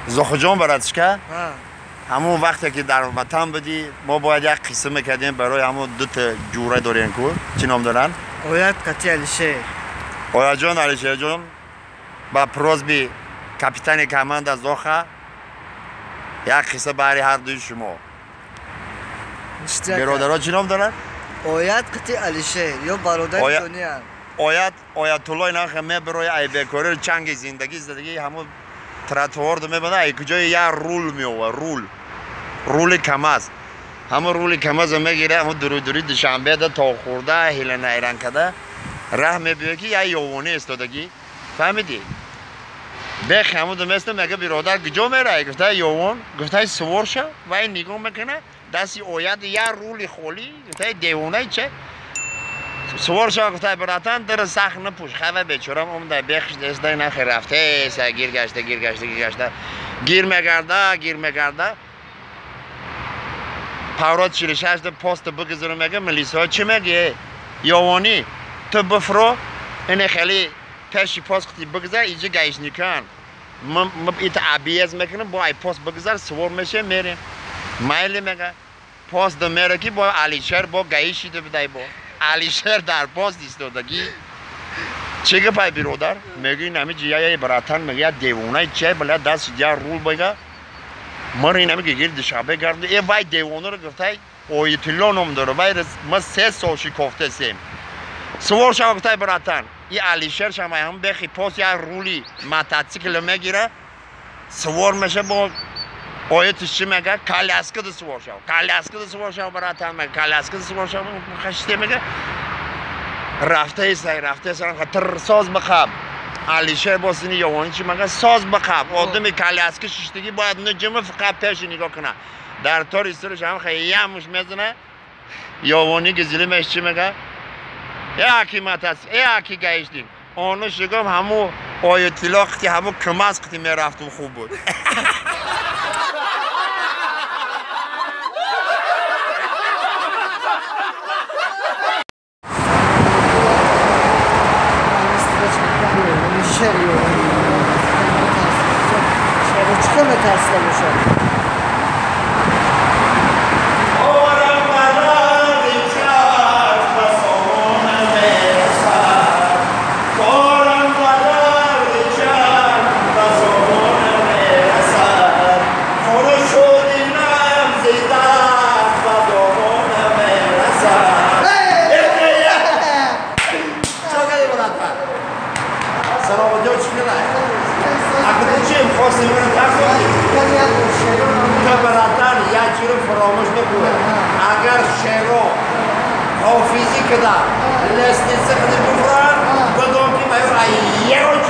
زخجان براتشکه همون وقتی که در وطن بودی ما باید یک قسم کردیم برای همون دو تا جوره داریم که چی نام دارن؟ آیت قطعی علیشه آیا جان علیشه جان با پروزبی کپیتان کماند از زخه یک قصه برای هر دوی شما برادرها چی نام دارن؟ آیت قطعی علیشه یا برادر دنیا آیت الله اینا همه برای ای بکاری چنگ زندگی همون تراتوار دو میبنده ای کجای یا رول میوه رول کماز همون رول کماز میگیره همون دوری دوشنبه ده تا خورده هیله نیران کده راه میبیه که یا یوونی استادگی فهمیدی؟ بخ همون دو میسته میگه برادر کجا میره گفته یوون گفته سوار شو و این نگاه میکنه دستی آیت یا رول خالی گفته دیوونه چه سوار شو گفته براتن در سخت نپوش خواه بیچارم اومده بخش دسته نخی رفته گیر گشته گیر میگرده پاورات چیرشش ده پاست بگذاره میگه ملیسا چی میگه یوانی تو بفرو اینه خیلی پیشی پاست کتی بگذار اینجا گیش نکن من ایت عبیز میکنم با ای پاست بگذار سوار میشه میریم مایلی میگه پاست ده میره که با علیشهر با گیشی ده بدهی با علیشهر در پاست ایستادگی چه پای برادر میگه نمی جیای براتن میگه دیوونه چه بله دست جا رول بگه من این نمیگه گیر شبه گرده ای وای دیوونه رو گفته آیت الله نام داره وای ما 3 سال شکافته سیم سوار شو گفته براتن این علیشهر شما هم بخی پاس یا رولی موتورسیکل میگیره سوار میشه با آیتش چی میگه کالاسکه سوار شو براتن میگه کالاسکه سوار شو خشته میگه رفته سر خاطر ساز بخواب علیشهر باسینی یوانی چی میگه ساز بخواب آدم کالاسکه ششتگی باید نجمه فقط پیش نگاه کنه در طور استرش هم خیلی همش میزنه یوانی گزیلی میشه چی میگه یکی یکی گیشتیم آنو شگم همو آیت الله قتی همو کماز قتی میرفتم خوب بود اگر شعرها حافظی کده لسنی سختی بفرن بدون که باید